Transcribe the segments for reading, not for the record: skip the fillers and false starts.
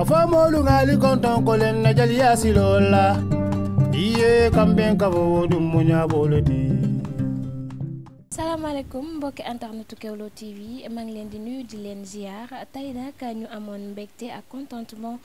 afamolu ngali konton kolen na jali yasilola iye kamben kabo dum munya bolodi. salaamaaleykum mbokki internetu Kéwoulo TV maa ngi leen di nuyu di leen ziar tey nag ñu amoon mbégte ak contentement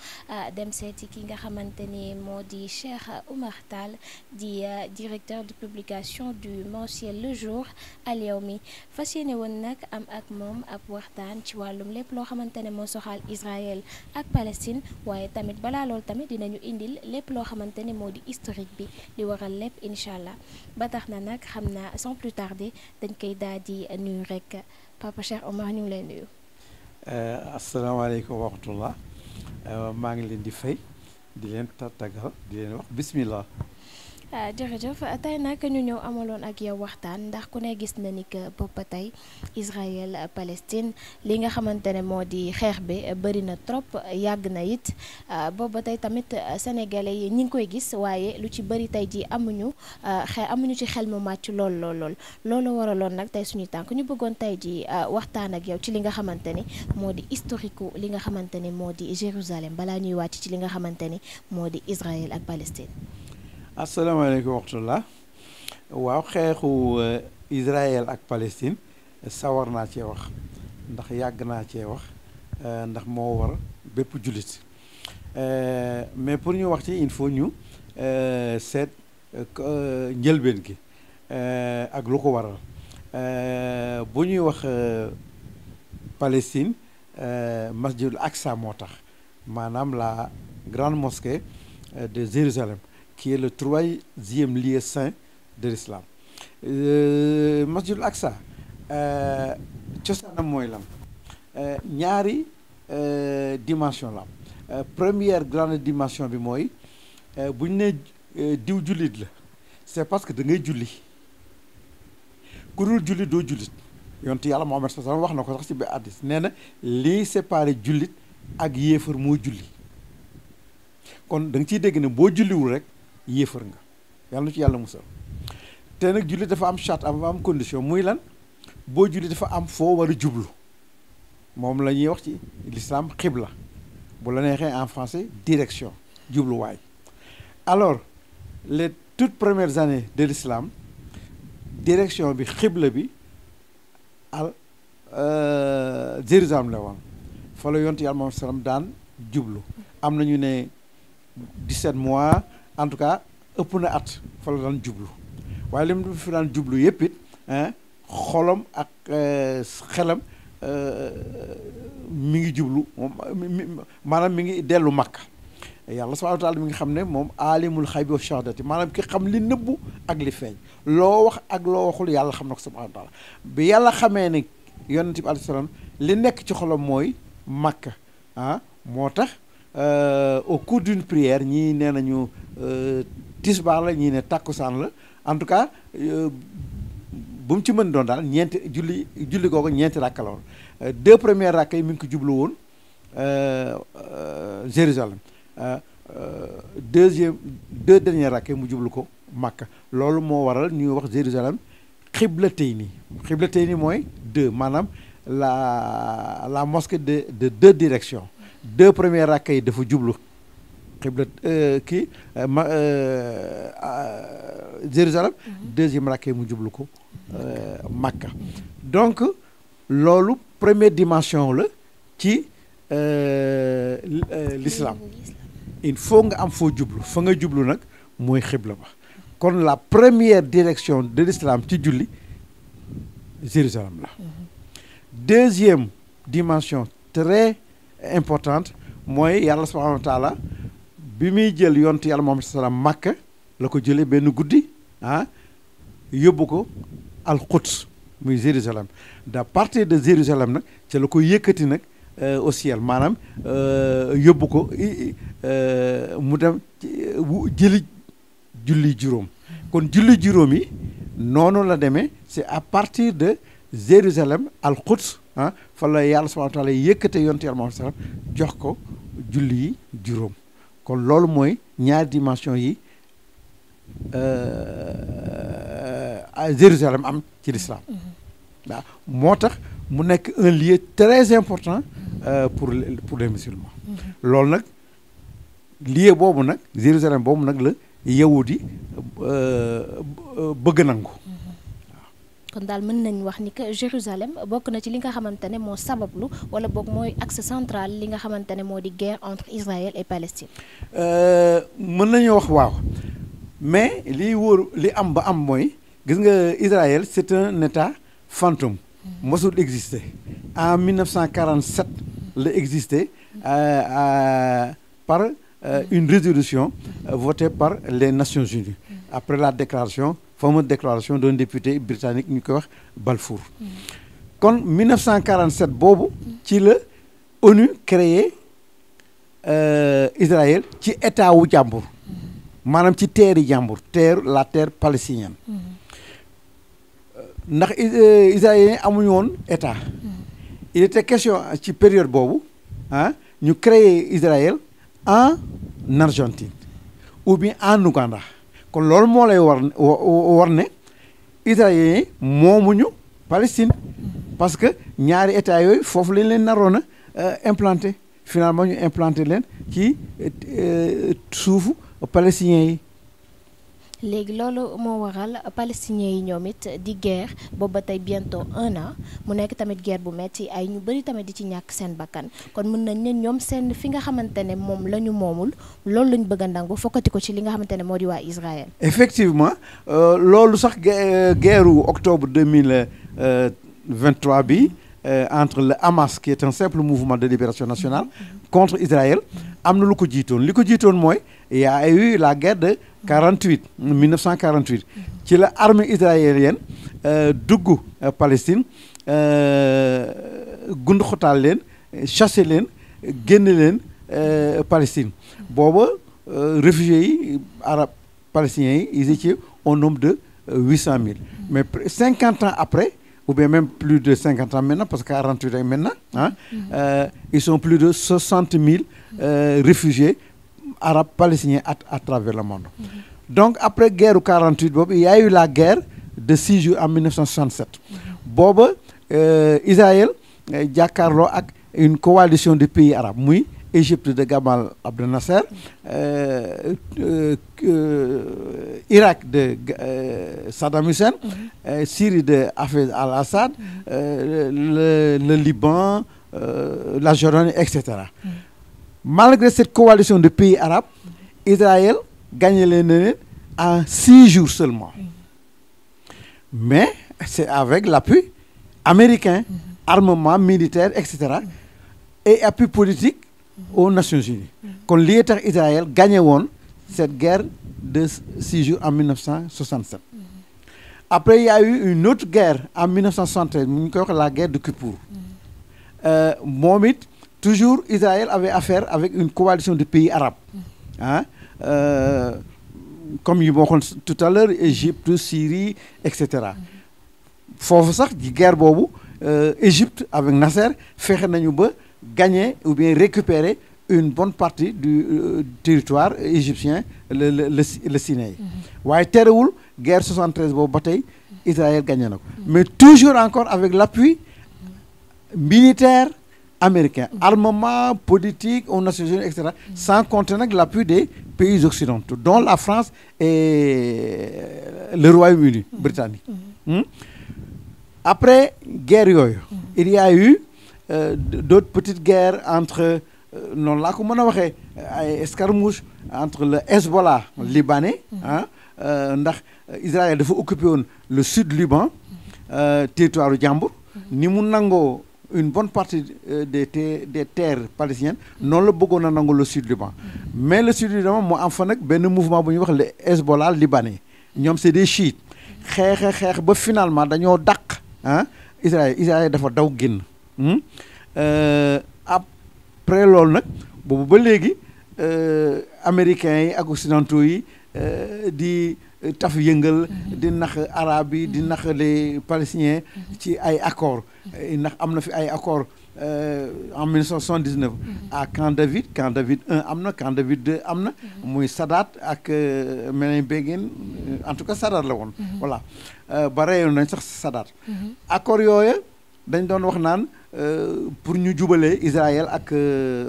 dem seeti ki nga xamante ni moo di Cheikh Oumar Tall di directeur de publication du mensuel Le Jour Al Yawmi fas yéene woon nag am ak moom ab waxtaan ci wàllum lépp loo xamante ne moo soxal Israël ak Palestine waaye tamit balaa loolu tamit dinañu indil lépp loo xamante ne moo di historique bi li waral lépp incha allah ba tax na nag xam naa sans plus tarder. dañ koy daal di nuyu rek Papa Cheikh Oumar ñu ngi lay nuyu. asalaamaaleykum wa rahmatullah maa ngi leen di fay di leen tàggal di leen wax bismillah. jërëjëf tey nag ñu ñëw amaloon ak yow waxtaan ndax ku ne gis na ni que boppa tey Israël Palestine li nga xamante ne moo di xeex bi bëri na trop yàgg na it booba tey tamit sénégalais yi ñi ngi koy gis waaye lu ci bëri tey ji amuñu ci xel mu màcc loolu waraloon nag tey suñu tànk ñu bëggoon tey ji waxtaan ak yow ci li nga xamante ni moo di historique li nga xamante ni moo di Jérusalem balaa ñuy wàcc ci li nga xamante ni moo di Israël ak Palestine. asalaamaaleykum wa rahmatullah waaw xeexu Israël ak Palestine sawar naa cee wax ndax yàgg naa cee wax ndax moo war bépp jullit mais pour ñu wax ci il faut ñu seet njëlbeen gi ak lu ko waral bu ñuy wax Palestine masjidul Aqsa moo tax maanaam la grande mosquée de Jérusalem qui est le 3e lieu saint de l'islam. Masjidul Aqsa cosaanam mooy lan ñaari dimension la première grande dimension bi mooy bu ñu ne diw jullit la c'est parce que da ngay julli ku dul jullit doo jullit yonent yàlla Muhammad sallallahu alayhi wasallam wax na ko sax ci biir hadiis nee na lii séparé jullit ak yéefar moo julli kon da nga ciy dégg ne boo julliwul rek yéefar nga yàlla na ci yàlla musal te nag julli dafa am charte am condition muy lan boo julli dafa am foo war a jublu moom la ñuy wax ci l'islam xibla bu la neexee en français direction jubluwaay. Alors les toutes premières années de l'islam direction bi xibla bi al Jérusalem la woon fa la yonent yàlla moom salaam daan jublu am na ñu ne 17 mois en tout cas ëpp na at fa la daan jublu waaye li mu fi daan jublu yëpp it xolam ak xelam mi ngi jublu maanaam mi ngi dellu Makka yàlla subhaanahu wa taala mi ngi xam ne moom aalimul xaybi wa shahadati maanaam ki xam li nëbbu ak li feeñ loo wax ak loo waxul yàlla xam na ko subhaanahu wa taala bi yàlla xamee ne yonent bi alayhi salaam li nekk ci xolam mooy Makka moo tax au cours d'une prière ñii nee nañu tisbaar la ñii ne tàkkusaan la en tout cas bu mu ci mën doon daal ñeenti julli googu ñeenti ràkka la woon 2 premières ràkka yi mi ngi ko jublu woon Jérusalem 2 dernières ràkka yi mu jublu ko Makka loolu moo waral ñuy wax Jérusalem xiblatayni mooy 2 maanaam la mosquée de 2 directions 2 premières ràkka yi dafa jublu xibla Jérusalem 2e ràkka yi mu jublu ko Makka donc loolu première dimension la ci l'islam il faut nga am foo jublu fa nga jublu nag mooy xibla ba kon la première direction de l'islam ci julli Jérusalem la deuxième dimension très importante mooy yàlla subhanahu wa taala bi muy jël yontu yàlla Muhammad sallam Makka la ko jëlee benn guddi yóbbu ko al-Quds muy Jérusalem à partir de Jérusalem nag ca la ko yëkkati nag au ciel maanaam yóbbu ko mu dem jëli julli juróom kon julli juróom yi noonu la demee c'est à partir de Jérusalem al-Quds fa la yàlla subhanahu wa taala yëkkate yontu yàlla Muhammad sallam jox ko julli yi juróom kon loolu mooy ñaari dimension yi Jérusalem am ci l'islam waaw moo tax mu nekk un lieu très important pour les musulmans. loolu nag lieu boobu nag Jérusalem boobu nag la yahudi bëgg nangu. kon daal mën nañ wax ni que Jérusalem bokk na ci li nga xamante ne moo sabablu wala boog mooy axe central li nga xamante ne moo di guerre entre Israël et Palestine. mën nañu wax waaw mais liy wóor li am ba am mooy gis nga Israël c'est un état fantôme. mosul exister en 1947 la exister par une résolution votée par les Nations Unies après la fameuse déclaration d'un député britannique ñu koy wax Balfour. kon 1947 boobu ci la ONU créé Israël ci état wu jàmbur maanaam ci terre yi jàmbur la terre palestinienne. ndax israéliens amuñu woon état. il était question ci période boobu ñu créer Israël en Argentine ou bien en Ouganda kon loolu moo lay war ne israéliens moomuñu Palestine parce que ñaari état yooyu foofu lañ leen naroon a implanté finalement ñu implanté leen ci suufu palestiniens yi. léegi loolu moo waral palestiniens yi ñoom it di guerre boobu ba tey bientôt 1 an mu nekk tamit guerre bu metti ay ñu bëri tamit di ci ñàkk seen bakkan kon mën nañ ne ñoom seen fi nga xamante ne moom la ñu moomul loolu lañ bëgg a nangu fokkati ko ci li nga xamante ne moo di waa Israël. effectivement loolu sax guerre octobre 2023 bi entre le Hamas qui est un simple mouvement de libération nationale contre Israël am na lu ko jiitoon li ko jiitoon mooy il y a eu la guerre de 1948 ci la armée israélienne dugg Palestine gund xotaal leen chassé leen génn leen Palestine booba réfugiés yi arabes palestiniens yi ils étaient au nombre de 800 000 mais 50 ans après ou bien même plus de 50 ans maintenant parce que 48 ans maintenant ils sont plus de 60 000 réfugiés arabes palestiniens à travers le monde. Donc après guerre 48 boobu il y a eu la guerre de 6 jours en 1967 booba Israël jàkkaarloo ak une coalition de pays arabes muy Égypte de Gamal Abdel Nasser Irak de Saddam Hussein Syrie de Hafez al-Assad le Liban la Jordanie etc. Malgré cette coalition de pays arabes Israël gagné leen en 6 jours seulement mais c'est avec l'appui américain armement militaire etc. et appui politique aux Nations Unies kon lii tax Israël gagné woon cette guerre de 6 jours en 1967 après il y a eu une autre guerre en 1973 mu ngi koy wax la guerre de Kippour moom it toujours Israël avait affaire avec une coalition de pays arabes comme yi ma waxoon tout à l'heure Égypte Syrie etc. foofu sax ci guerre boobu Égypte avec Nasser fexe nañu ba gagner ou bien récupérer une bonne partie du territoire égyptien le Sinaï waaye terewul guerre 73 boobu ba tey Israël gagné na ko mais toujours encore avec l'appui militaire américain armement politique aux Nations Unies etc. sans compter nag l'appui des pays occidentaux dont la France et le Royaume-Uni britannique. Après guerre yooyu il y a eu d'autres petites guerres entre noonu laa ko mën a waxee ay escarmouches entre le Hezbollah libanais ndax Israël dafa occupé woon le sud Liban territoire u jàmbur ni mu nangoo une bonne partie des terres palestiniennes noonu la bëggoon a nangu le sud Liban mais le sud Liban moo am fa nag benn mouvement bu ñuy wax le Hezbollah libanais ñoom c'est des chiites xeex ba finalement dañoo dàq Israël dafa daw génn après loolu nag boobu ba léegi américains yi ak occidentaux yi di taf yëngal di nax arabes yi di nax les palestiniens ci ay accords ndax am na fi ay accords en 1979 à Camp David 1 am na Camp David 2 am na muy Sadat ak Menahem Begin en tout cas Sadat la woon voilà ba reyoon nañ sax Sadat accords yooyu dañ doon wax naan pour ñu jubalee Israël ak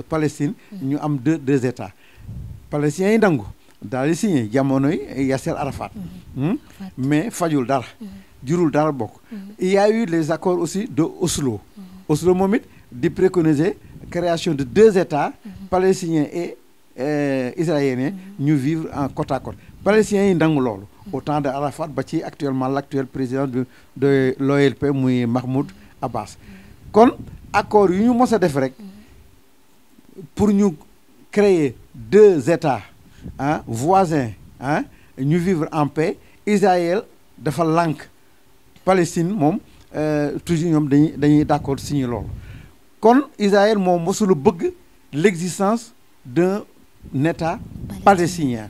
Palestine ñu am deux états palestiniens yi nangu daal di signé jamonoy Yasser Arafat mais fajul dara jurul dara bokk il y a eu les accords aussi de Oslo Oslo moom it di préconiser création de deux états palestiniens et israéliens ñu vivre en côte à côte palestiniens yi nangu loolu au temps de Arafat ba ci actuellement l'actuel président de l'OLP muy Mahmoud Abbas kon accord yu ñu mos a def rek pour ñu créer deux états voisins ñu vivre en paix Israël dafa lànk Palestine moom toujours ñoom dañuy d'accord signer loolu kon Israël moom mosula bëgg l'existence d'un état palestinien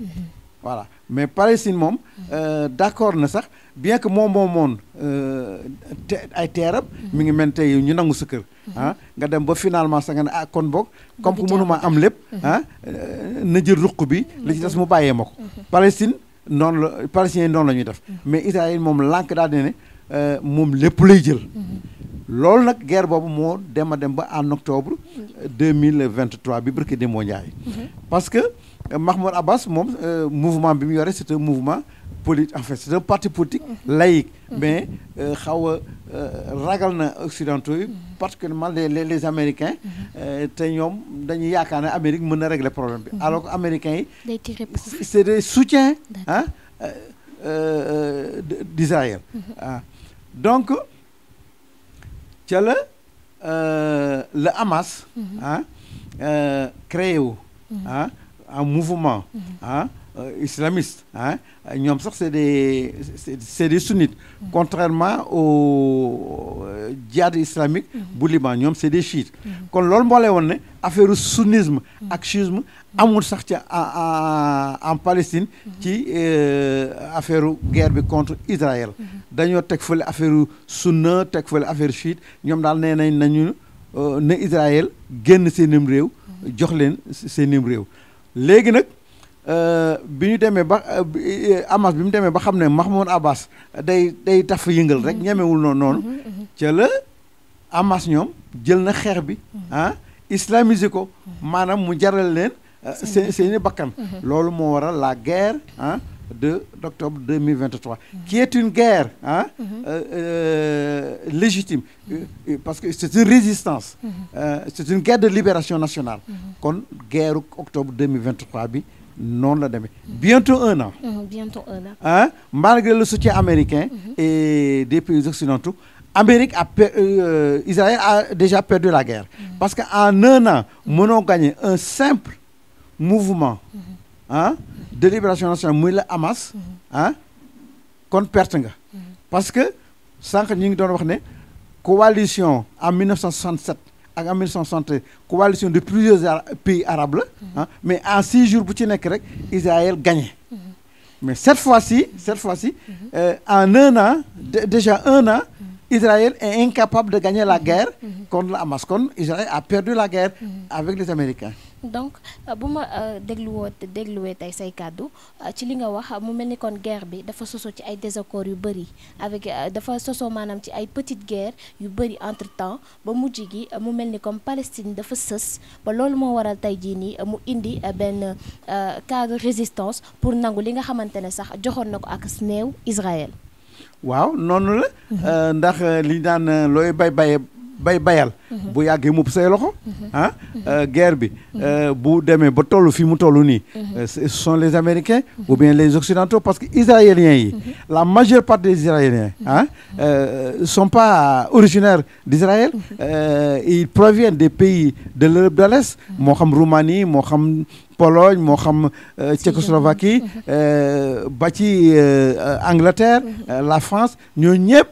voilà mais Palestine moom d'accord na sax bien que moom moomoon ay teeram mi ngi mel tey ñu nangu sa kër nga dem ba finalement sax nga ne kon boog comme que mënuma am lépp na jël ruq bi li ci des mu bàyyee ma ko Palestine noonu la palestiniens yi noonu la ñuy def mais Israël moom lànk daal di ne moom lépp lay jël loolu nag guerre boobu moo dem ba en octobre 2023 bi barki demoo Njaay parce que Mahmoud Abbas moom mouvement bi mu yore c'est un mouvement politique en fait c'est un parti politique laïque mais xaw a ragal na occidentaux yi particulièrement les américains te ñoom dañuy yaakaar ne Amérique mën na régler problème bi alors que américains yi c'est des soutiens d'Israël donc ca la le Hamas créé wu un mouvement islamiste ñoom sax c'est des sunnites contrairement au djihad islamique bu Liban ñoom c'est des chiites kon loolu moo lay woon ne affaire sunnisme ak chiisme amul sax ca en Palestine ci affaire guerre bi contre Israël dañoo teg fële affaire sunna teg fële affaire chiite ñoom daal nee nañu ne Israël génn seenim réew jox leen seenim réew léegi nag bi ñu demee ba Hamas bi mu demee ba xam ne Mahmoud Abbas day taf yëngal rek ñemewul noonu ca la Hamas ñoom jël na xeex bi islamiser ko maanaam mu jaral leen seeni bakkan loolu moo waral la guerre d'octobre 2023 qui est une guerre légitime parce que c'est une résistance c'est une guerre de libération nationale kon guerre octobre 2023 bi noonu la demee bientôt un an malgré le soutien américain et des pays occidentaux Israël a déjà perdu la guerre parce que en un an mënoo gagner un simple mouvement de libération nationale muy la Hamas kon perte nga parce que sànq ñu ngi doon wax ne coalition en 1967 ak en 1973 coalition de plusieurs pays arabes la mais en 6 jours bu ci nekk rek Israël gagné mais cette fois-ci en un an déjà un an Israël est incapable de gagner la guerre contre la Hamas kon Israël a perdu la guerre avec les Américains donc bu ma dégluwee tey say kàddu ci li nga wax mu mel ni kon guerre bi dafa soso ci ay désaccords yu bëri avec dafa soso maanaam ci ay petites guerres yu bëri entre temps ba mujj gi mu mel ni comme Palestine dafa sës ba loolu moo waral tey jii nii mu indi benn cas de résistance pour nangu li nga xamante ne sax joxoon na ko ak néew Israël. waaw noonu la ndax li daan looy bayal bu yàggee mu say loxo guerre bi bu demee ba toll fii mu toll nii ce sont les Américains ou bien les Occidentaux parce que israéliens yi la majeure partie des Israéliens sont pas originaires d'Israël ils proviennent des pays de l'Europe de l'Est moo xam Roumanie moo xam Pologne moo xam Tchécoslovaquie ba ci Angleterre la France ñoo ñëpp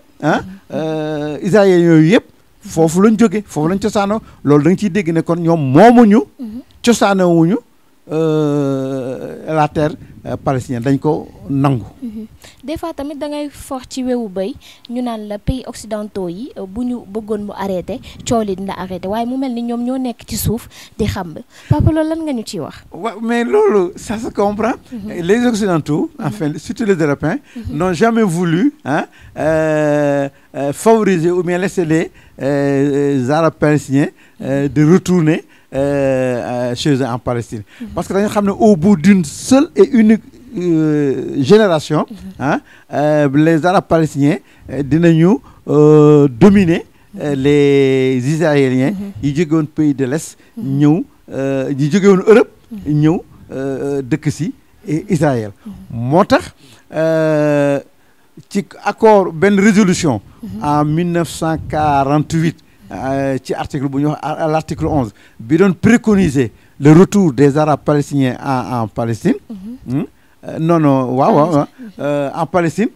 israéliens yooyu yëpp foofu lañ jóge foofu lañ cosaanoo loolu da nga ciy dégg ne kon ñoom moomuñu cosaanowuñu la terre palestinien dañ ko nangu. des fois tamit da ngay for ci wewu béy ñu naan la pays occidentaux yi bu ñu bëggoon mu arrêté coow li dina arrêté waaye mu mel ni ñoom ñoo nekk ci suuf di xam papa loolu lan nga ñu ciy wax. waaw mais loolu ça se comprend. Les occidentaux enfin surtout les Européens n'ont jamais voulu favoriser ou bien laisser les Arabes palestiniens de retourner chez eux en Palestine. Parce que dañu xam ne au bout d'une seule et unique génération les Arabes palestiniens dinañu dominer les Israéliens yi jóge woon pays de l'Est ñëw yi jóge woon Europe ñëw dëkk si Israël moo tax ci accord benn résolution en 1948 ci article bu ñu wax à l'article 11 bi doon préconiser le retour des Arabes palestiniens en Palestine en Palestine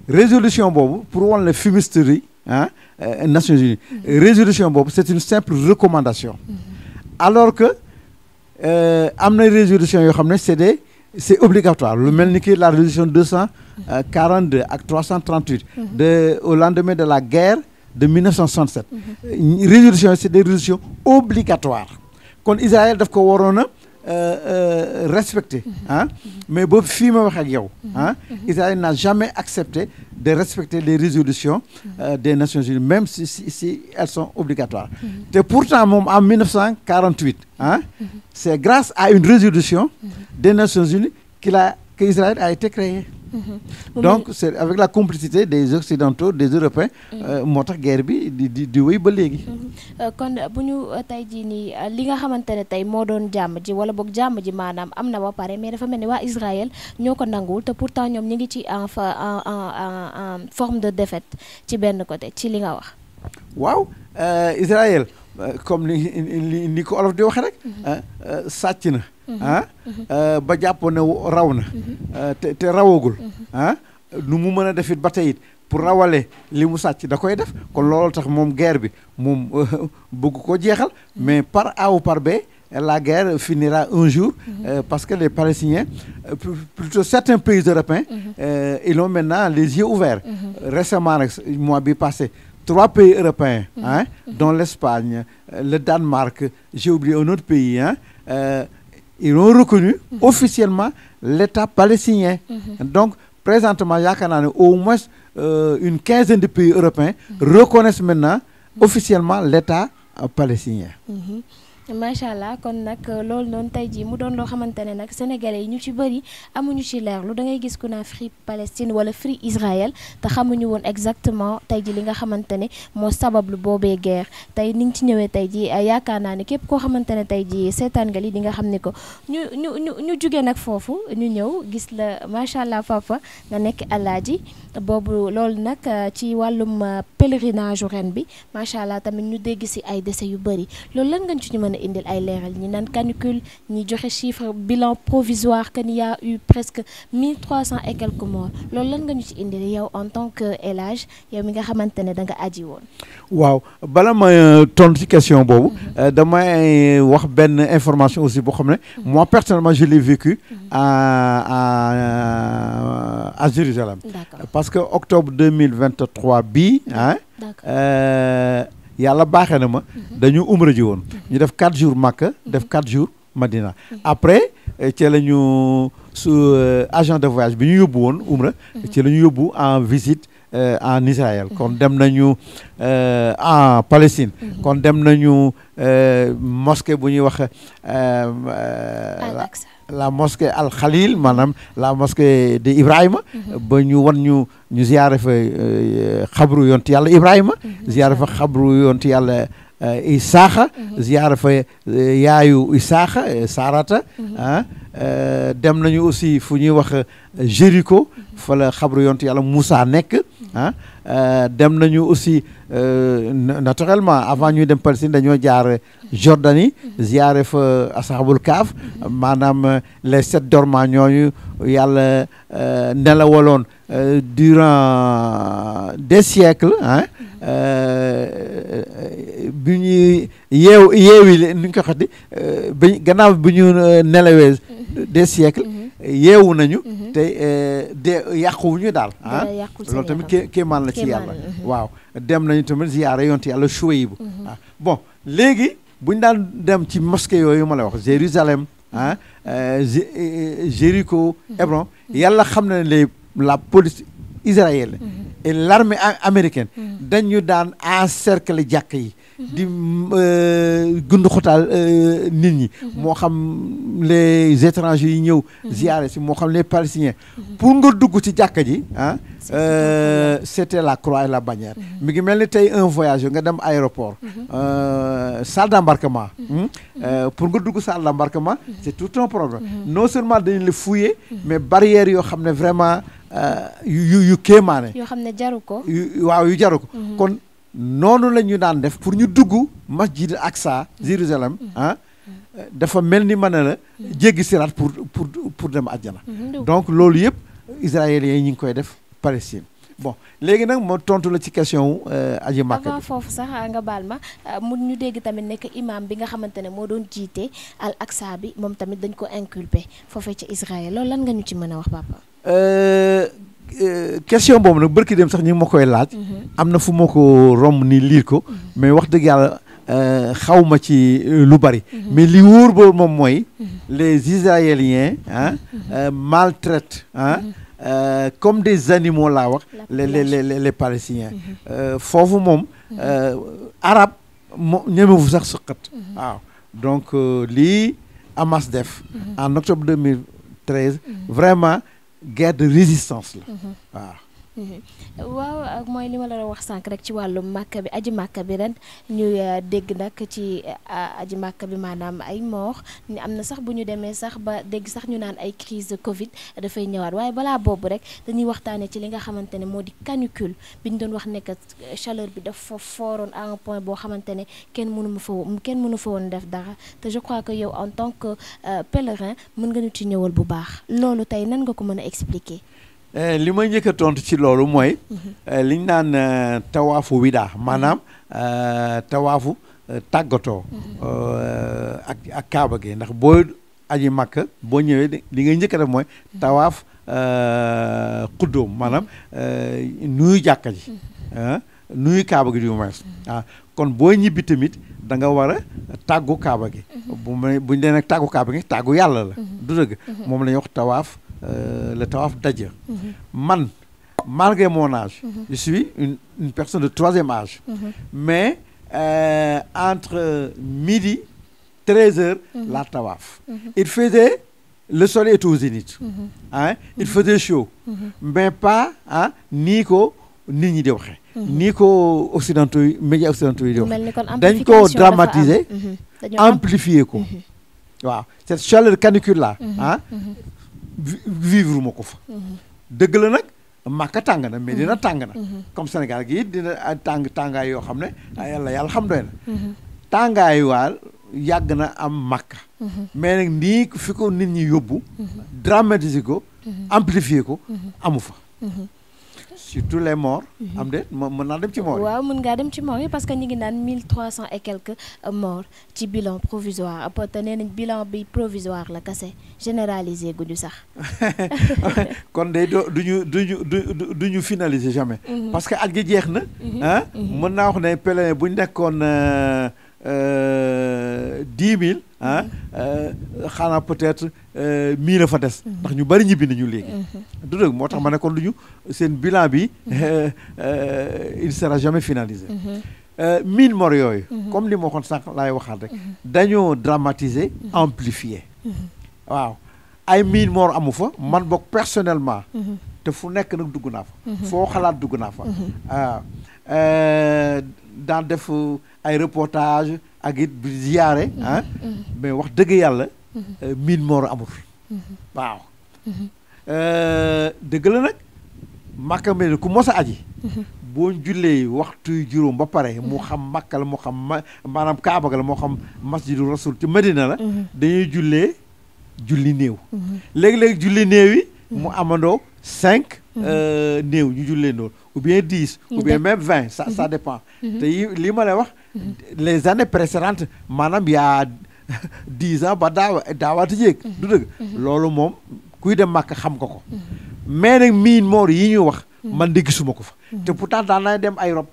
résolution boobu pour wan la fumisterie Nations Unies résolution boobu c'est une simple recommandation alors que am na résolution yoo xam ne c'est obligatoire lu mel ni ki la résolution 242 ak 338 au lendemain de la guerre de 1967 résolution c'est des résolutions obligatoires kon Israël daf ko waroon a respecter mais boobu fii ma wax ak yow Israël n'a jamais accepté de respecter les résolutions des Nations Unies même si elles sont obligatoires te pourtant moom en 1948 c'est grâce à une résolution des Nations Unies que Israël a été créé. Donc c'est avec la complicité des Occidentaux des Européens moo tax guerre bi di wéy ba léegi. kon bu ñu tey jii nii li nga xamante ne tey moo doon jàmm ji wala boog jàmm ji maanaam am na ba pare mais dafa mel ni waa Israël ñoo ko nanguwul te pourtant ñoom ñu ngi ci en forme de défaite ci benn côté ci li nga wax. waaw Israël comme ni ko olof di waxee rek sàcc na. ba jàppoon ne raw na te rawagul nu mu mën a def it ba tey it pour rawale li mu sàcc da koy def kon loolu tax moom guerre bi moom bëgg ko jeexal mais par A ou par B la guerre finira un jour parce que les Palestiniens plutôt certains pays européens ils ont maintenant les yeux ouverts récemment rek mois bi passé 3 pays européens dont l'Espagne le Danemark j'ai oublié un autre pays ils ont reconnu officiellement l'État palestinien. Donc, présentement, yaakaar naa ne au moins une quinzaine de pays européens reconnaissent maintenant officiellement l'État palestinien. macha allah kon nag loolu noonu tey jii mu doon loo xamante ne nag sénégalais yi ñu ci bëri amuñu ci leerlu da ngay gis ku naa Free Palestine wala Free Israël te xamuñu woon exactement tey ji li nga xamante ne moo sabablu boobee guerre tey ni nga ci ñëwee tey ji yaakaar naa ne képp koo xamante ne tey ji seetaan nga li di nga xam ne ko ñu jugee nag foofu ñu ñëw gis la macha allah papa nga nekk alaaji boobu loolu nag ci wàllum pèlerinage ren bi macha allah tamit ñu dégg si ay décès yu bëri loolu lan nga ci ñu mën a indil ay leeral ñi naan canicule ñi joxe chiffre bilan provisoire que y a eu presque 1300 et quelques morts loolu lan nga ñu ci indil yow en tant que élage yow mi nga xamante ne da nga aji woon. waaw bala ma tontu ci question boobu damay wax benn information aussi boo xam ne moi personnellement je l'ai vécu à Jérusalem. Parce que octobre 2023 bii yàlla baaxee na ma dañu umra ji woon ñu def 4 jours Makka def 4 jours Madina après ci la ñu su agent de voyage bi ñu yóbbu woon umra ci la ñu yóbbu en visite en Israël kon dem nañu en Palestine kon dem nañu mosquée bu ñuy wax la mosquée Al Khalil maanaam la mosquée de Ibrahima ba ñu wan ñu ziyaare fa xabru yonti yàlla Ibrahima ziyaare fa xabru yonti yàlla Isaaxa ziyaare fa yaayu Isaaxa Sarata dem nañu aussi fu ñuy wax Jéricho fa la xabru yonti yàlla Moussa nekk dem nañu aussi naturellement avant ñuy dem Palestine dañoo jaar Jordanie ziyaare fa ashabul kaaf maanaam les 7 dormants ñooñu yàlla nelawaloon durant des siècles bi ñuy yeewi ni ñu ko xati gannaaw bi ñu nelawee des siècles yeewu nañu te yàquwuñu daal loolu tamit kéemaan la ci yàlla waaw dem nañu tamit ziyaara yonte yàlla Shuaybu bon léegi bu ñu daan dem ci mosquée yooyu ma la wax Jérusalem Jéricho Hébron yàlla xam na ne la police israélienne et l'armée américaine dañu daan encercler jàkk yi di gundu xotaal nit ñi moo xam les étrangers yi ñëw ziyaare si moo xam les palestiniens pour nga dugg ci jàkka ji c'était la croix et la bannière mi ngi mel ni tey un voyage nga dem aéroport salle d'embarquement pour nga dugg salle d'embarquement c'est tout un problème non seulement dañu la fouiller mais barrières yoo xam ne vraiment yu kéemaane yoo xam ne jaru ko waaw yu jaru ko kon noonu la ñu daan def pour ñu dugg masjid Aqsa Jérusalem dafa mel ni mën na la jéggi siraat pour dem àjjana donc loolu yëpp israéliens yi ñu ngi koy def Palestine bon léegi nag moo tontu la ci question aji Makka avant foofu sax nga baal ma mu ñu dégg tamit nekk imam bi nga xamante ne moo doon jiite al Aqsa bi moom tamit dañ ko inculpé foofee ci Israël loolu lan nga ñu ci mën a wax papa question boobu nag bërki dem sax ñi ma koy laaj am na fu ma ko romb ni liir ko mais wax dëgg yàlla xaw ma ci lu bari mais li wóor boobu moom mooy les Israéliens maltraitent comme des animaux laa wax les Palestiniens foofu moom arabe moo ñemewu sax suqat waaw donc lii Hamas def en octobre 2013 vraiment guerre de résistance la waaw mooy li ma la wax sànq rek ci wàllu màkka bi aji màkka bi ren ñuy dégg nag ci aji màkka bi maanaam ay mort ni am na sax bu ñu demee sax ba dégg sax ñu naan ay crise de Covid dafay ñëwaat waaye balaa boobu rek dañuy waxtaanee ci li nga xamante ne moo di canicule bi ñu doon wax ne que chaleur bi dafa fooroon à un point boo xamante ne kenn mënu fa woon def dara te je crois que yow en tant que pèlerin mën nga ñu ci ñëwal bu baax loolu tey nan nga ko mën a expliquer. li may njëkk a tontu ci loolu mooy liñ naan tawaafu widaa maanaam tawaafu tàggatoo ak kaaba gi ndax boo aji Makka boo ñëwee li ngay njëkk a def mooy tawaaf xuddoom maanaam nuyu jàkka ji nuyu kaaba gi du moins kon boo ñibbi tamit da nga war a tàggu kaaba gi buñ dee nag tàggu kaaba gi tàggu yàlla la du dëgg moom la ñuy wax tawaaf le tawaf daja man malgré mon âge je suis une personne de 3e âge mais entre midi 13h la tawaf il faisait le soleil était au zénith il faisait chaud mais pas nii ko nit ñi di waxee nii ko occidentaux yi médias occidentaux yi di waxee dañ ko dramatiser amplifier ko waaw cette chaleur canicule là vivre ma ko fa dëgg la nag Makka tàng na mais dina tàng na comme Sénégal gi dina tàngaay yoo xam ne yàlla xam doy na tàngaay waal yàgg na am Makka mais nag nii fi ko nit ñi yóbbu dramatiser ko amplifier ko amu fa surtout les morts am de mën naa dem ci morts yi waaw mën ngaa dem ci morts yi parce que ñu ngi naan 1300 et quelques morts ci bilan provisoire te nee nañ bilan bi provisoire la kese généralisé guñu sax kon de duñu finaliser jamais parce que at gi jeex na mën naa wax ne pèlerin bu ñu nekkoon 10 000 xanaa peut-être 1000 a fa des ndax ñu bari ñibbi nañu léegi du dëgg moo tax ma ne kon duñu seen bilan bi il sera jamais finalisé 1000 morts yooyu comme li ma waxoon sànq laay waxaat rek dañoo dramatiser amplifier waaw ay 1000 morts amu fa man boog personnellement te fu nekk nag dugg naa fa foo xalaat dugg naa fa waaw daan def ay reportage ak it bi ziyaare mais wax dëgg yàlla 1000 morts amul waaw dëgg la nag Makka mel ku mos a aji boo jullee waxtu juróom ba pare mu xam Makka la moo xam maanaam Kaaba ga la moo xam masjidu rasul ci Medina la dañuy julli néew léegi-léegi julli néew yi mu amandoo 5 néew ñu jullee noonu ou bien 10 ou bien même 20 ça dépend te li ma lay wax les années précédentes maanaam yaa 10 ans ba daawaati jéeg du dëgg loolu moom kuy dem màkk xam nga ko mais nag miin moor yi ñu wax man de gisuma ko fa te pourtant daan naa dem ay rob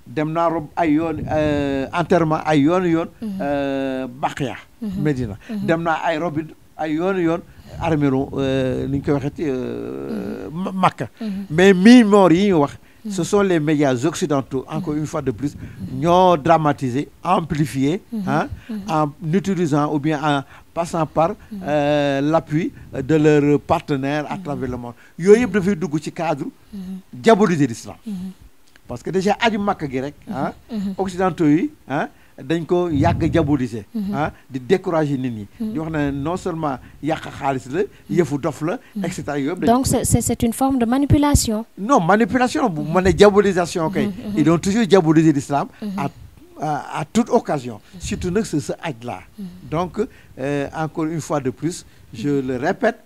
dem naa rob ay yoon enterrement ay yoon Baqiya Medina dem naa ay rob ay yoon arméro ni ñu koy waxeeti Makka mais miin moor yi ñu wax ce sont les médias occidentaux encore une fois de plus ñoo dramatisé amplifié en utilisant ou bien en passant par l'appui de leurs partenaires à travers le monde yooyu yëpp dafay dugg ci cadre diaboliser l'islam parce que déjà aju Makka gi rek occidentaux yi dañ ko yàgg diaboliser di décourager nit ñi di wax ne non seulement yàq xaalis la yëfu dof la et cetera yooyu donc c'est une forme de manipulation. Non, manipulation bu ma ne diabolisation kay ils ont toujours diabolisé l'islam à toute occasion surtout nag c'est ce aj là donc encore une fois de plus je le répète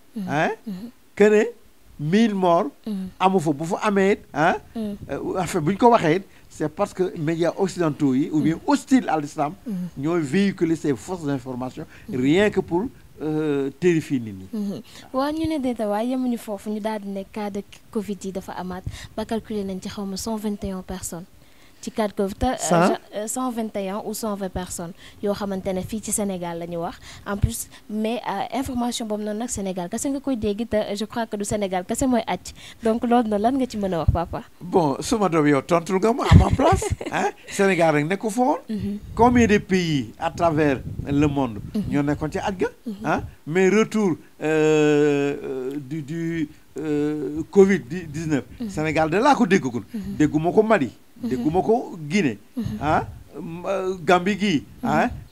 que ne 1000 morts amu fa bu fa amee it enfin bu ñu ko waxee it c'est parce que médias occidentaux yi ou bien hostiles à l'islam ñooy véhiculer ces fausses informations rien que pour terrifier nit ñi. waaw ñu ne déeta waaye yemuñu foofu ñu daal di ne cas de Covid yi dafa amaat ba calculer nañ ci xawma 121 personnes ci cas de Covid 121 ou 120 personnes yoo xamante ne fii ci Sénégal la ñu wax en plus mais information boobu noonu nag Sénégal kese nga koy dégg te je crois que du Sénégal kese mooy acc donc loolu noonu lan nga ci mën a wax papa. Bon suma doom yow tontul nga ma à ma place Sénégal rek nekku fa woon combien de pays à travers le monde ñoo nekkoon ci aj ga mais retour du Covid-19 Sénégal de laa ko déggagul dégguma ko Mali dégguma ko Guinée Gambie gii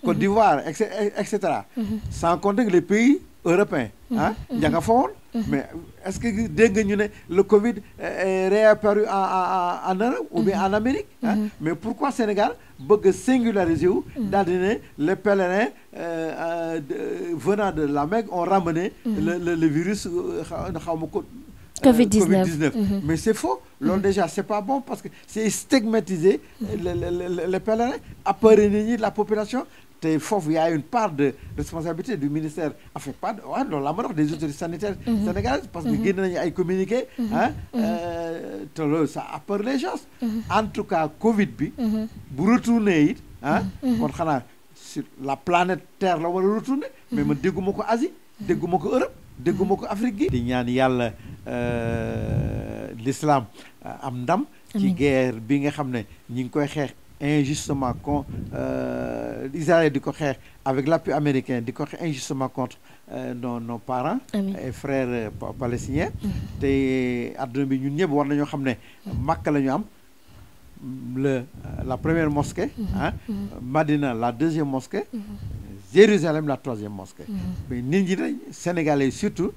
Côte d'Ivoire et cetera sans compter que les pays européens ña nga fa woon mais est-ce que dégg nga ñu ne le Covid est réapparu en Europe ou bien en Amérique mais pourquoi Sénégal bëgg a singulariser wu daal di ne les pèlerins venant de la Mecque ont ramené le virus xaw ma ko Covid-19 mais c'est faux loolu déjà c'est pas bon parce que c'est stigmatiser les pèlerins apeurer nit ñi de la population te foofu y a une part de responsabilité du ministère enfin pas loolu la ma wax des autorités sanitaires sénégalaises parce que génn nañu ay communiqués te loolu ça apeure les gens en tout cas Covid bi bu retourner it kon xanaa sur la planète Terre la war a retourner mais man dégguma ko Asie dégguma ko Europe dégguma ko Afrique gi di ñaan yàlla l'islam am ndam ci guerre bi nga xam ne ñi ngi koy xeex injustement Israël di ko xeex avec l'appui américain di ko xeex injustement contre nos parents et frères palestiniens te adduna bi ñun ñëpp war nañoo xam ne Makka la ñu am la première mosquée Madina la deuxième mosquée Jérusalem la troisième mosquée mais nit ñi dañ Sénégalais surtout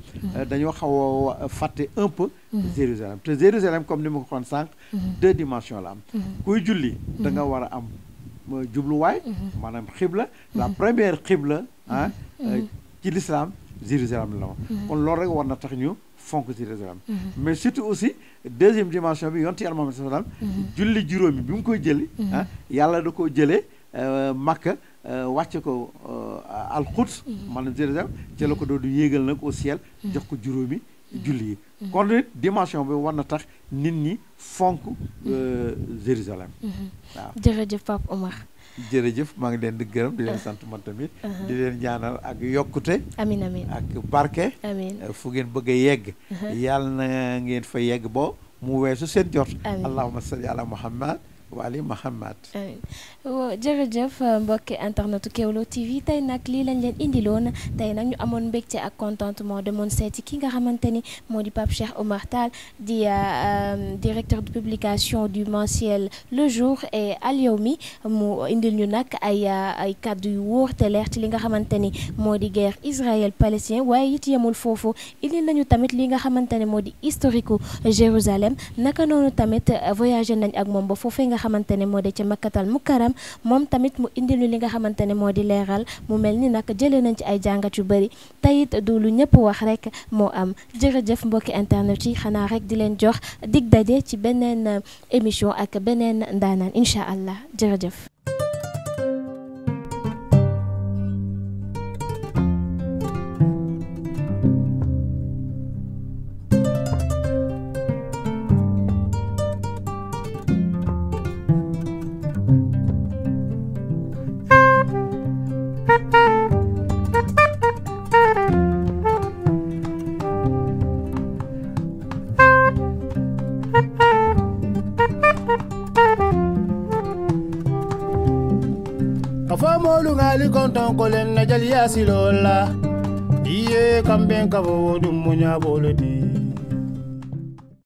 dañoo xaw a fàtte un peu Jérusalem te Jérusalem comme ni ma ko waxoon sànq 2 dimensions la am kuy julli da nga war a am jubluwaay maanaam xibla la première xibla ci l'islam Jérusalem la woon kon loolu rek war na tax ñu fonk Jérusalem mais surtout aussi deuxième dimension bi yonent Yàlla Muhammad sallallahu alayhi wasallam julli juróomi bi mu koy jëli yàlla da koo jëlee Makka wàcce ko al-Quds maanaam Jérusalem ci la ko doon yéegal nag au ciel jox ko juróomi julli yi kon nit dimension bi war na tax nit ñi fonk Jérusalem waaw jërëjëf Pape Oumar jërëjëf maa ngi leen di gërëm di leen sant man tamit di leen ñaanal ak yokkute amiin amiin ak barke amiin fu ngeen bëgg a yegg yàlla na ngeen fa yegg bo mu weesu seen jot allahumma salli ala Muhammad Wali Muhammad jërëjëf mbokki internetu Kéwoulo TV tey nag lii lañ leen indiloon tey nag ñu amoon mbégte ak contentement demoon seeti ki nga xamante ni moo di Pape Cheikh Oumar Tall di directeur de publication du mensuel Le Jour et Al Yawmi mu indil ñu nag ay kàddu yu wóor te leer ci li nga xamante ni moo di guerre Israël-Palestin waaye it yemul foofu indil nañu tamit li nga xamante ne moo di historique Jérusalem naka noonu tamit voyagé nañ ak moom ba foofee nga nga xamante ne moo di ca Makkatal Mukarram moom tamit mu indil ñu li nga xamante ne moo di leeral mu mel ni nag jëlee nañ ci ay jàngat yu bëri tayit du lu ñëpp wax rek moo am jërëjëf mbokki internet yi xanaa rek di leen jox dig daje ci beneen émission ak beneen ndaanaan incha allah jërëjëf. Kafamolu ngali konton kolen na jali asilola. Iye kamben kabo dum munya bolodi.